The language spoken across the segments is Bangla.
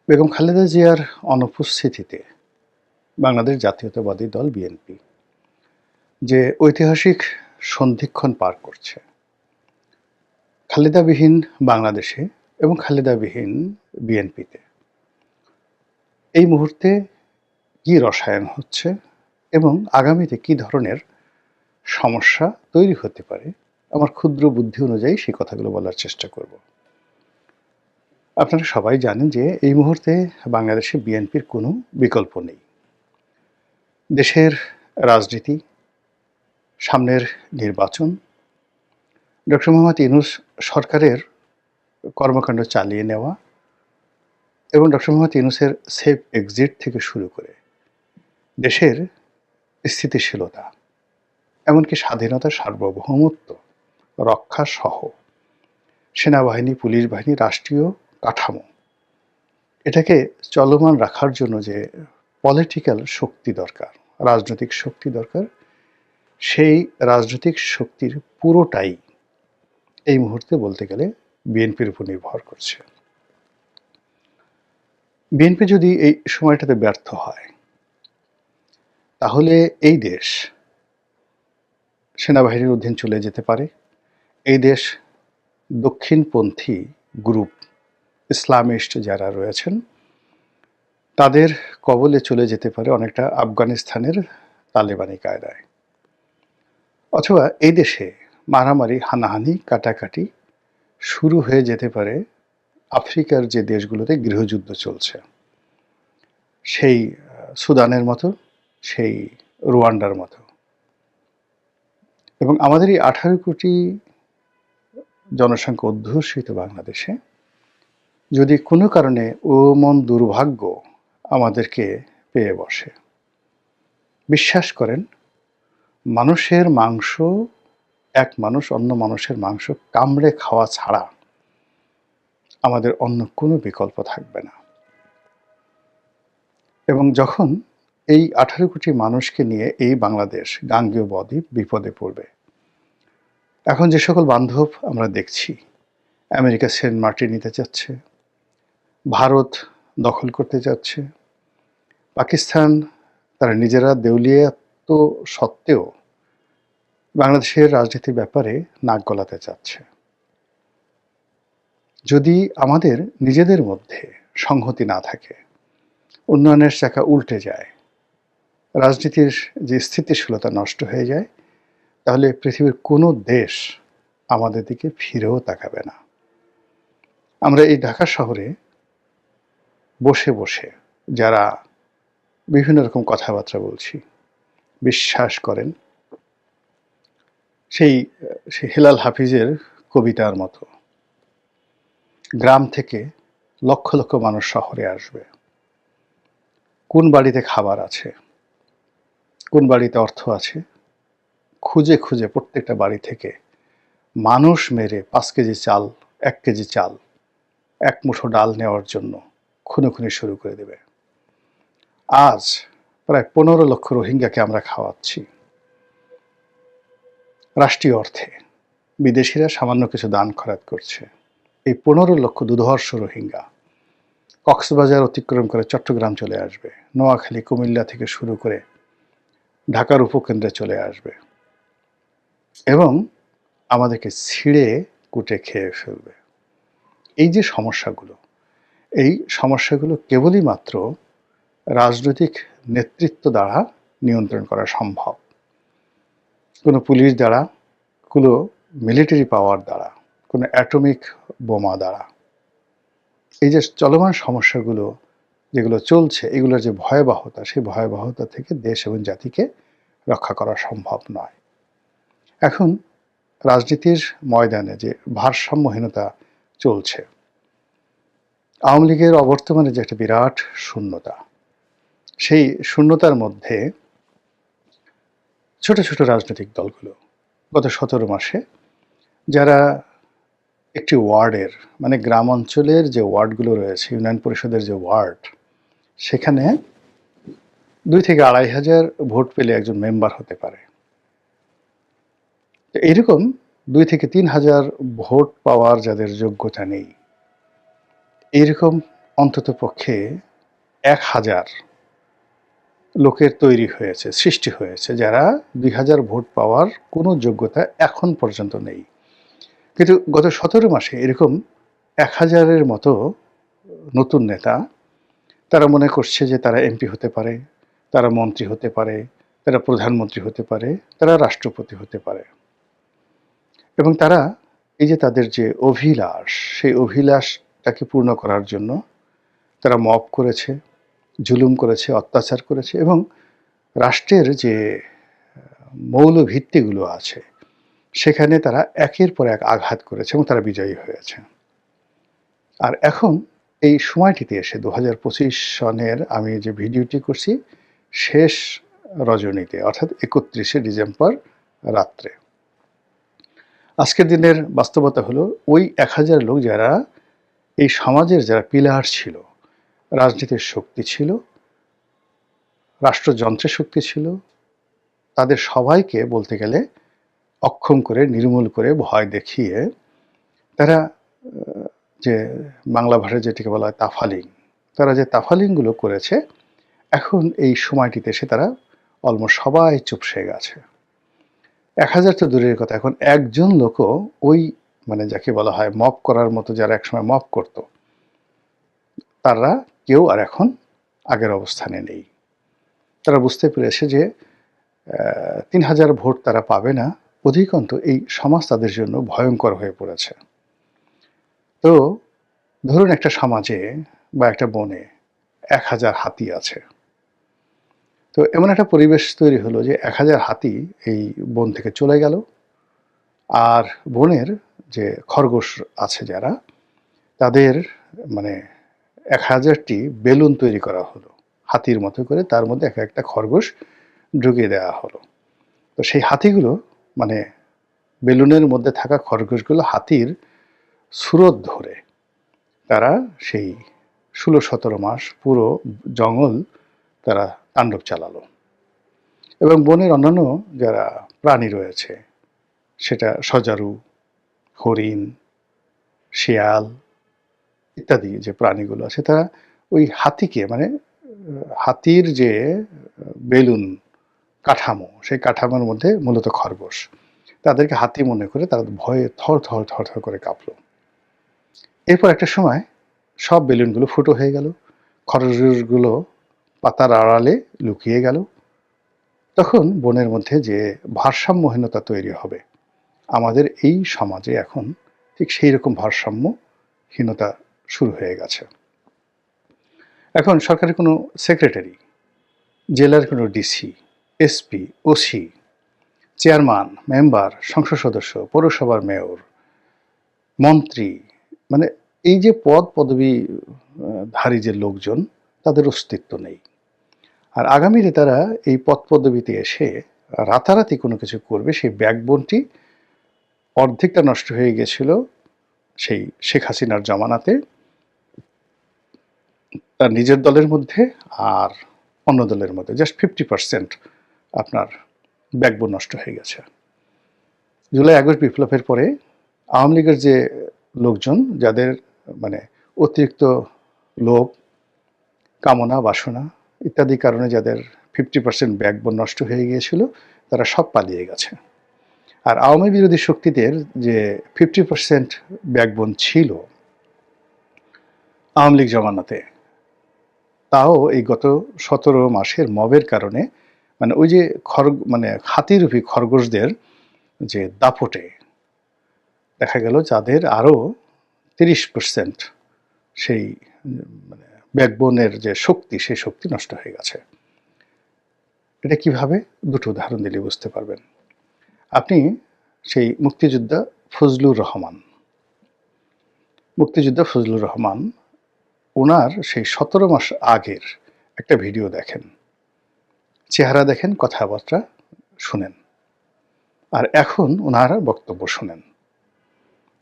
বেগম খালেদা জিয়ার অনুপস্থিতিতে বাংলাদেশ জাতীয়তাবাদী দল বিএনপি যে ঐতিহাসিক সন্ধিক্ষণ পার করছে, খালেদাবিহীন বাংলাদেশে এবং খালেদাবিহীন বিএনপিতে এই মুহূর্তে কি রসায়ন হচ্ছে এবং আগামীতে কি ধরনের সমস্যা তৈরি হতে পারে, আমার ক্ষুদ্র বুদ্ধি অনুযায়ী সেই কথাগুলো বলার চেষ্টা করব। আপনারা সবাই জানেন যে এই মুহূর্তে বাংলাদেশে বিএনপির কোনো বিকল্প নেই। দেশের রাজনীতি, সামনের নির্বাচন, ডক্টর মোহাম্মদ ইউনূস সরকারের কর্মকাণ্ড চালিয়ে নেওয়া এবং ডক্টর মোহাম্মদ ইউনূসের সেফ এক্সিট থেকে শুরু করে দেশের স্থিতিশীলতা, এমনকি স্বাধীনতা, সার্বভৌমত্ব রক্ষা সহ সেনাবাহিনী, পুলিশ বাহিনী, রাষ্ট্রীয় কাঠামো, এটাকে চলমান রাখার জন্য যে পলিটিক্যাল শক্তি দরকার, রাজনৈতিক শক্তি দরকার, সেই রাজনৈতিক শক্তির পুরোটাই এই মুহূর্তে বলতে গেলে বিএনপির উপর নির্ভর করছে। বিএনপি যদি এই সময়টাতে ব্যর্থ হয়, তাহলে এই দেশ সেনাবাহিনীর অধীন চলে যেতে পারে। এই দেশ দক্ষিণপন্থী গ্রুপ, ইসলামিস্ট যারা রয়েছেন, তাদের কবলে চলে যেতে পারে অনেকটা আফগানিস্তানের তালেবানি কায়দায়। অথবা এই দেশে মারামারি, হানাহানি, কাটাকাটি শুরু হয়ে যেতে পারে আফ্রিকার যে দেশগুলোতে গৃহযুদ্ধ চলছে, সেই সুদানের মতো, সেই রুয়ান্ডার মতো। এবং আমাদের এই 18 কোটি জনসংখ্যা অধ্যুষিত বাংলাদেশে যদি কোনো কারণে মন দুর্ভাগ্য আমাদেরকে পেয়ে বসে, বিশ্বাস করেন, মানুষের মাংস, এক মানুষ অন্য মানুষের মাংস কামড়ে খাওয়া ছাড়া আমাদের অন্য কোনো বিকল্প থাকবে না। এবং যখন এই 18 কোটি মানুষকে নিয়ে এই বাংলাদেশ গাঙ্গেয় বদ্বীপ বিপদে পড়বে, এখন যে সকল বান্ধব আমরা দেখছি, আমেরিকা সেন্ট মার্টিন নিতে চাচ্ছে, ভারত দখল করতে যাচ্ছে, পাকিস্তান তারা নিজেরা দেউলিয়াত্ব সত্ত্বেও বাংলাদেশের রাজনীতির ব্যাপারে নাক গলাতে চাচ্ছে। যদি আমাদের নিজেদের মধ্যে সংহতি না থাকে, উন্নয়নের চাকা উল্টে যায়, রাজনীতির যে স্থিতিশীলতা নষ্ট হয়ে যায়, তাহলে পৃথিবীর কোনো দেশ আমাদের দিকে ফিরেও তাকাবে না। আমরা এই ঢাকা শহরে বসে বসে যারা বিভিন্ন রকম কথাবার্তা বলছি, বিশ্বাস করেন সেই হেলাল হাফিজের কবিতার মতো গ্রাম থেকে লক্ষ লক্ষ মানুষ শহরে আসবে। কোন বাড়িতে খাবার আছে, কোন বাড়িতে অর্থ আছে, খুঁজে খুঁজে প্রত্যেকটা বাড়ি থেকে মানুষ মেরে 5 কেজি চাল, 1 কেজি চাল, 1 মুঠো ডাল নেওয়ার জন্য খুনোখুনি শুরু করে দেবে। আজ প্রায় 15 লক্ষ রোহিঙ্গাকে আমরা খাওয়াচ্ছি রাষ্ট্রীয় অর্থে। বিদেশিরা সামান্য কিছু দান খয়রাত করছে। এই 15 লক্ষ দুর্ধর্ষ রোহিঙ্গা কক্সবাজার অতিক্রম করে চট্টগ্রাম চলে আসবে, নোয়াখালী, কুমিল্লা থেকে শুরু করে ঢাকার উপকেন্দ্রে চলে আসবে এবং আমাদেরকে ছিঁড়ে কুটে খেয়ে ফেলবে। এই যে সমস্যাগুলো, এই সমস্যাগুলো কেবলই মাত্র রাজনৈতিক নেতৃত্ব দ্বারা নিয়ন্ত্রণ করা সম্ভব। কোনো পুলিশ দ্বারা, কোনো মিলিটারি পাওয়ার দ্বারা, কোনো অ্যাটমিক বোমা দ্বারা এই যে চলমান সমস্যাগুলো যেগুলো চলছে, এগুলোর যে ভয়াবহতা, সেই ভয়াবহতা থেকে দেশ এবং জাতিকে রক্ষা করা সম্ভব নয়। এখন রাজনীতির ময়দানে যে ভারসাম্যহীনতা চলছে, আওয়ামী লীগের অবর্তমানে যে একটা বিরাট শূন্যতা, সেই শূন্যতার মধ্যে ছোট ছোট রাজনৈতিক দলগুলো গত 17 মাসে যারা একটি ওয়ার্ডের, মানে গ্রাম অঞ্চলের যে ওয়ার্ডগুলো রয়েছে, ইউনিয়ন পরিষদের যে ওয়ার্ড, সেখানে 2 থেকে 2,500 ভোট পেলে একজন মেম্বার হতে পারে। তো এরকম 2 থেকে 3,000 ভোট পাওয়ার যাদের যোগ্যতা নেই, এইরকম অন্ততপক্ষে ১,০০০ লোকের তৈরি হয়েছে, সৃষ্টি হয়েছে, যারা ২,০০০ ভোট পাওয়ার কোনো যোগ্যতা এখন পর্যন্ত নেই। কিন্তু গত ১৭ মাসে এরকম ১,০০০-এর মতো নতুন নেতা, তারা মনে করছে যে তারা এমপি হতে পারে, তারা মন্ত্রী হতে পারে, তারা প্রধানমন্ত্রী হতে পারে, তারা রাষ্ট্রপতি হতে পারে। এবং তারা এই যে তাদের যে অভিলাষ, সেই অভিলাষটাকে পূর্ণ করার জন্য তারা মব করেছে, জুলুম করেছে, অত্যাচার করেছে এবং রাষ্ট্রের যে মৌল ভিত্তিগুলো আছে সেখানে তারা একের পর এক আঘাত করেছে এবং তারা বিজয়ী হয়েছে। আর এখন এই সময়টিতে এসে ২০২৫ সনের আমি যে ভিডিওটি করছি শেষ রজনীতে, অর্থাৎ ৩১শে ডিসেম্বর রাত্রে, আজকের দিনের বাস্তবতা হলো ওই ১,০০০ লোক যারা এই সমাজের যারা পিলার ছিল, রাজনীতির শক্তি ছিল, রাষ্ট্রযন্ত্রের শক্তি ছিল, তাদের সবাইকে বলতে গেলে অক্ষম করে, নির্মূল করে, ভয় দেখিয়ে তারা যে বাংলা ভাষায় যেটিকে বলা হয় তাফালিং, তারা যে তাফালিংগুলো করেছে, এখন এই সময়টিতে এসে তারা অলমোস্ট সবাই চুপসে গেছে। ১,০০০ তো দূরের কথা, এখন একজন লোকও ওই মানে যাকে বলা হয় মব করার মতো, যারা একসময় মব করত, তারা কেউ আর এখন আগের অবস্থানে নেই। তারা বুঝতে পেরেছে যে ৩,০০০ ভোট তারা পাবে না, অধিকন্তু এই সমাজ তাদের জন্য ভয়ঙ্কর হয়ে পড়েছে। তো ধরুন একটা সমাজে বা একটা বনে ১,০০০ হাতি আছে। তো এমন একটা পরিবেশ তৈরি হলো যে ১,০০০ হাতি এই বন থেকে চলে গেল, আর বনের যে খরগোশ আছে যারা, তাদের মানে ১,০০০টি বেলুন তৈরি করা হলো হাতির মতো করে, তার মধ্যে এক একটা খরগোশ ঢুকিয়ে দেওয়া হলো। তো সেই হাতিগুলো মানে বেলুনের মধ্যে থাকা খরগোশগুলো হাতির সুরত ধরে তারা সেই ১৬-১৭ মাস পুরো জঙ্গল তারা তাণ্ডব চালালো। এবং বনের অন্যান্য যারা প্রাণী রয়েছে, সেটা সজারু, হরিণ, শিয়াল ইত্যাদি যে প্রাণীগুলো আছে, তারা ওই হাতিকে মানে হাতির যে বেলুন কাঠামো, সেই কাঠামোর মধ্যে মূলত খরগোশ, তাদেরকে হাতি মনে করে তারা ভয়ে থর থর থর থর করে কাঁপল। এরপর একটা সময় সব বেলুনগুলো ফুটো হয়ে গেল, খরগোশগুলো পাতার আড়ালে লুকিয়ে গেল। তখন বনের মধ্যে যে ভারসাম্যহীনতা তৈরি হবে, আমাদের এই সমাজে এখন ঠিক সেই রকম ভারসাম্যহীনতা শুরু হয়ে গেছে। এখন সরকারের কোনো সেক্রেটারি, জেলার কোনো DC, SP, OC, chairman, member, সংসদ সদস্য, পৌরসভার মেয়র, মন্ত্রী, মানে এই যে পদ পদবী ধারী যে লোকজন, তাদের অস্তিত্ব নেই। আর আগামীতে তারা এই পদ পদবীতে এসে রাতারাতি কোনো কিছু করবে, সেই ব্যাকবোনটি অর্ধেকটা নষ্ট হয়ে গেছিল সেই শেখ হাসিনার জমানাতে, তার নিজের দলের মধ্যে আর অন্য দলের মধ্যে জাস্ট 50% আপনার ব্যাকবোন নষ্ট হয়ে গেছে। জুলাই আগস্ট বিপ্লবের পরে আওয়ামী লীগের যে লোকজন, যাদের মানে অতিরিক্ত লোভ, কামনা, বাসনা ইত্যাদি কারণে যাদের 50% ব্যাকবোন নষ্ট হয়ে গিয়েছিল, তারা সব পালিয়ে গেছে। আর আওয়ামী বিরোধী শক্তিদের যে 50% ব্যাকবোন ছিল আওয়ামী লীগ জমানাতে, তাও এই গত ১৭ মাসের মবের কারণে মানে ওই যে মানে হাতিরূপী খরগোশদের যে দাপটে দেখা গেল যাদের আরও 30% সেই মানে ব্যাকবোনের যে শক্তি, সেই শক্তি নষ্ট হয়ে গেছে। এটা কিভাবে? দুটো উদাহরণ দিলে বুঝতে পারবেন। আপনি সেই মুক্তিযোদ্ধা ফজলুর রহমান, ওনার সেই ১৭ মাস আগের একটা ভিডিও দেখেন, চেহারা দেখেন, কথাবার্তা শুনেন, আর এখন ওনার বক্তব্য শুনেন।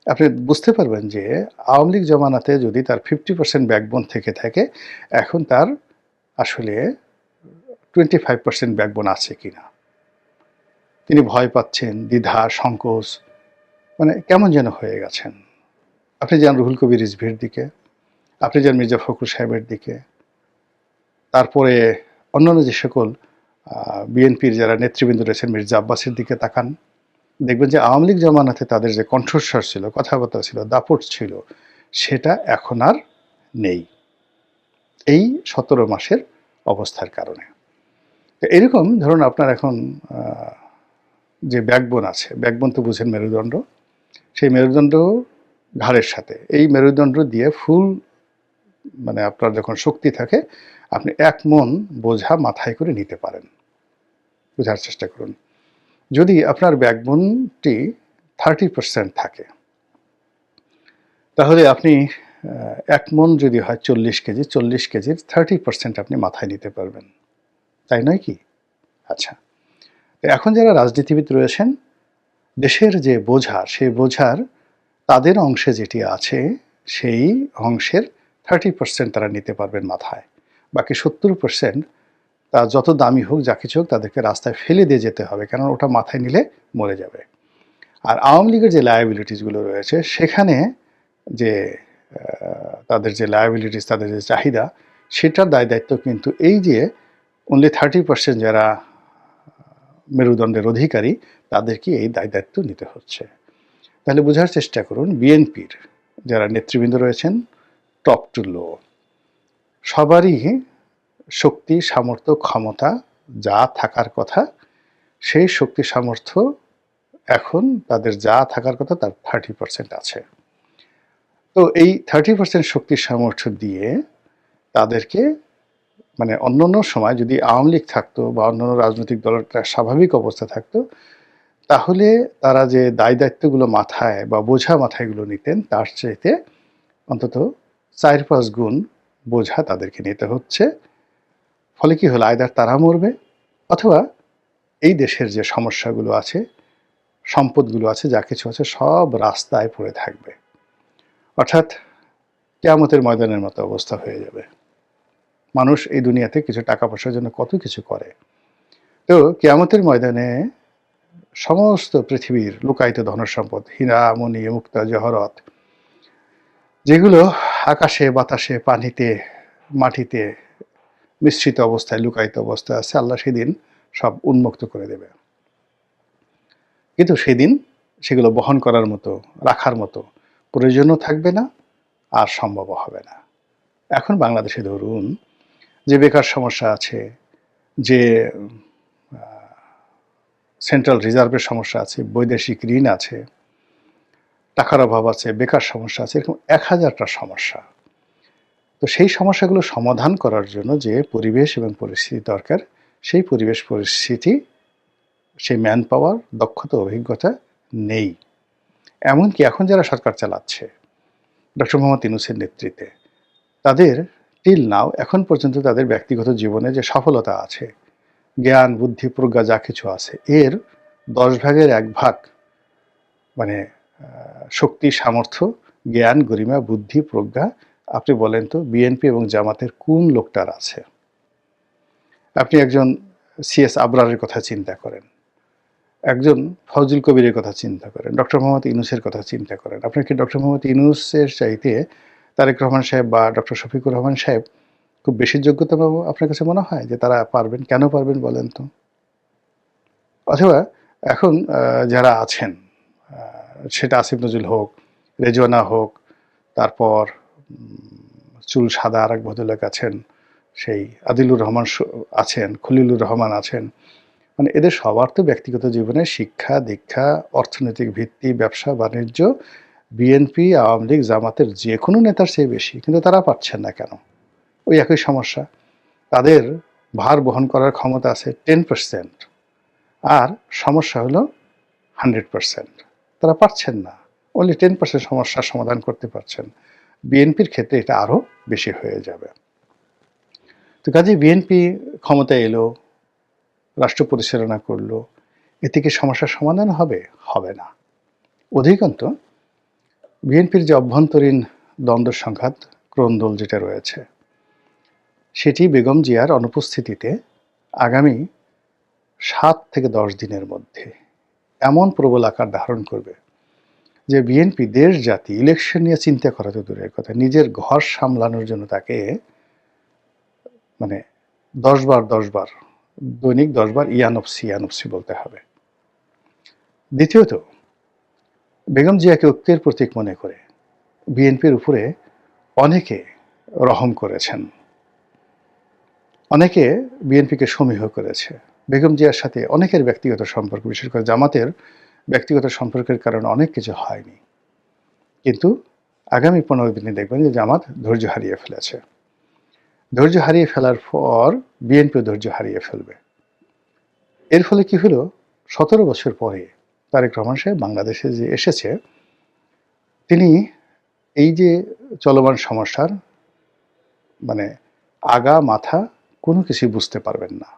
আপনি বুঝতে পারবেন যে আওয়ামী লীগ জমানাতে যদি তার 50% ব্যাকবোন থেকে থাকে, এখন তার আসলে 25% ব্যাকবোন আছে কিনা। তিনি ভয় পাচ্ছেন, দ্বিধা, সংকোচ, মানে কেমন যেন হয়ে গেছেন। আপনি যান রুহুল কবির রিজভীর দিকে, আপনি যান মির্জা ফখরুল সাহেবের দিকে, তারপরে অন্যান্য যে সকল বিএনপির যারা নেতৃবৃন্দ রয়েছেন মির্জা আব্বাসের দিকে তাকান, দেখবেন যে আওয়ামী লীগ জমানাতে তাদের যে কণ্ঠস্বর ছিল, কথাবার্তা ছিল, দাপট ছিল, সেটা এখন আর নেই এই 17 মাসের অবস্থার কারণে। তো এরকম ধরুন আপনার এখন যে ব্যাকবোন আছে, ব্যাকবোন তো বুঝেন মেরুদণ্ড, সেই মেরুদণ্ড ঘাড়ের সাথে, এই মেরুদণ্ড দিয়ে ফুল মানে আপনার যখন শক্তি থাকে আপনি 1 মণ বোঝা মাথায় করে নিতে পারেন। বোঝার চেষ্টা করুন, যদি আপনার ব্যাকবোনটি 30% থাকে তাহলে আপনি 1 মণ যদি হয় 40 কেজি, 40 কেজির 30% আপনি মাথায় নিতে পারবেন, তাই নয় কি? আচ্ছা, এখন যারা রাজনীতিবিদ রয়েছেন, দেশের যে বোঝা, সেই বোঝার তাদের অংশে যেটি আছে সেই অংশের 30% তারা নিতে পারবেন মাথায়, বাকি 70% তা যত দামি হোক যা কিছু হোক তাদেরকে রাস্তায় ফেলে দিয়ে যেতে হবে, কারণ ওটা মাথায় নিলে মরে যাবে। আর আওয়ামী লীগের যে লায়াবিলিটিসগুলো রয়েছে সেখানে যে তাদের যে লায়াবিলিটিস, তাদের যে চাহিদা, সেটার দায় দায়িত্ব কিন্তু এই যে অনলি 30% যারা মেরুদণ্ডের অধিকারী তাদেরকে এই দায় দায়িত্ব নিতে হচ্ছে। তাহলে বোঝার চেষ্টা করুন, বিএনপির যারা নেতৃবৃন্দ রয়েছেন টপ টু লো, সবারই শক্তি, সামর্থ্য, ক্ষমতা যা থাকার কথা সেই শক্তি সামর্থ্য এখন তাদের যা থাকার কথা তার 30% আছে। তো এই 30% শক্তি সামর্থ্য দিয়ে তাদেরকে মানে অন্যান্য সময় যদি আওয়ামী লীগ থাকতো বা অন্যান্য রাজনৈতিক দলের স্বাভাবিক অবস্থা থাকতো, তাহলে তারা যে দায় দায়িত্বগুলো মাথায় বা বোঝা মাথায়গুলো নিতেন তার চাইতে অন্তত 4-5 গুণ বোঝা তাদেরকে নিতে হচ্ছে। ফলে কি হলো, আইদার তারা মরবে অথবা এই দেশের যে সমস্যাগুলো আছে, সম্পদগুলো আছে, যা কিছু আছে সব রাস্তায় পড়ে থাকবে, অর্থাৎ কিয়ামতের ময়দানের মতো অবস্থা হয়ে যাবে। মানুষ এই দুনিয়াতে কিছু টাকা পয়সার জন্য কত কিছু করে, তো কিয়ামতের ময়দানে সমস্ত পৃথিবীর লুকায়িত ধনসম্পদ, হীরা মণি মুক্তা জহরত, যেগুলো আকাশে বাতাসে পানিতে মাটিতে মিশ্রিত অবস্থায় লুকায়িত অবস্থায় আছে, আল্লাহ সেদিন সব উন্মুক্ত করে দেবে। কিন্তু সেদিন সেগুলো বহন করার মতো, রাখার মতো প্রয়োজনও থাকবে না, আর সম্ভব হবে না। এখন বাংলাদেশে ধরুন যে বেকার সমস্যা আছে, যে সেন্ট্রাল রিজার্ভের সমস্যা আছে, বৈদেশিক ঋণ আছে, টাকার অভাব আছে, বেকার সমস্যা আছে, এরকম 1000টা সমস্যা। তো সেই সমস্যাগুলো সমাধান করার জন্য যে পরিবেশ এবং পরিস্থিতি দরকার, সেই পরিবেশ পরিস্থিতি, সেই ম্যান পাওয়ার, দক্ষতা, অভিজ্ঞতা নেই। এমনকি এখন যারা সরকার চালাচ্ছে ডক্টর মোহাম্মদ ইউনূসের নেতৃত্বে, তাদের টিল নাও এখন পর্যন্ত তাদের ব্যক্তিগত জীবনে যে সফলতা আছে, জ্ঞান বুদ্ধি প্রজ্ঞা যা কিছু আছে, এর 10 ভাগের 1 ভাগ মানে শক্তি সামর্থ্য জ্ঞান গরিমা বুদ্ধি প্রজ্ঞা আপনি বলেন তো বিএনপি এবং জামাতের কোন লোকটার আছে? আপনি একজন সিএস আবরারের কথা চিন্তা করেন, একজন ফজল কবিরের কথা চিন্তা করেন, ডক্টর মোহাম্মদ ইউনূসের কথা চিন্তা করেন। আপনার কি ডক্টর মোহাম্মদ ইউনূসের চাইতে তারেক রহমান সাহেব বা ডক্টর শফিকুর রহমান সাহেব খুব বেশি যোগ্যতা পাবো আপনার কাছে মনে হয় যে তারা পারবেন? কেন পারবেন বলেন তো? অথবা এখন যারা আছেন, সেটা আসিফ নজরুল হোক, রেজওয়ানা হোক, তারপর চুল সাদা আর এক ভদ্রলোক আছেন, সেই আদিলুর রহমান আছেন, খলিলুর রহমান আছেন, মানে এদের সবার তো ব্যক্তিগত জীবনে শিক্ষা দীক্ষা, অর্থনৈতিক ভিত্তি, ব্যবসা বাণিজ্য বিএনপি আওয়ামী লীগ জামাতের যে কোনো নেতার চেয়ে বেশি, কিন্তু তারা পাচ্ছেন না কেন? ওই একই সমস্যা, তাদের ভার বহন করার ক্ষমতা আছে 10%, আর সমস্যা হলো 100%। তারা পারছেন না, অনলি 10% সমস্যার সমাধান করতে পারছেন। বিএনপির ক্ষেত্রে এটা আরও বেশি হয়ে যাবে। তো কাজে বিএনপি ক্ষমতায় এলো, রাষ্ট্র পরিচালনা করলো, এতে কি সমস্যার সমাধান হবে? হবে না। অধিকন্তু বিএনপির যে অভ্যন্তরীণ দ্বন্দ্ব সংঘাত, ক্রন্দল যেটা রয়েছে, সেটি বেগম জিয়ার অনুপস্থিতিতে আগামী 7 থেকে 10 দিনের মধ্যে এমন প্রবল আকার ধারণ করবে যে বিএনপি দেশ জাতি ইলেকশন নিয়ে চিন্তা করা তো দূরের কথা, নিজের ঘর সামলানোর জন্য তাকে মানে 10 বার দৈনিক 10 বার ইয়ানফসি বলতে হবে। দ্বিতীয়ত, বেগম জিয়াকে ঐক্যের প্রতীক মনে করে বিএনপির উপরে অনেকে রহম করেছেন, অনেকে বিএনপিকে সমীহ করেছে। বেগম জিয়ার সাথে অনেকের ব্যক্তিগত সম্পর্ক, বিশেষ করে জামাতের ব্যক্তিগত সম্পর্কের কারণে অনেক কিছু হয়নি, কিন্তু আগামী 15 দিনে দেখবেন যে জামাত ধৈর্য হারিয়ে ফেলেছে। ধৈর্য হারিয়ে ফেলার পর বিএনপিও ধৈর্য হারিয়ে ফেলবে। এর ফলে কি হলো, 17 বছর পরে তারেক রহমান সাহেব বাংলাদেশে যে এসেছে, তিনি এই যে চলমান সমস্যার আগা মাথা কোনো কিছুই বুঝতে পারবেন না।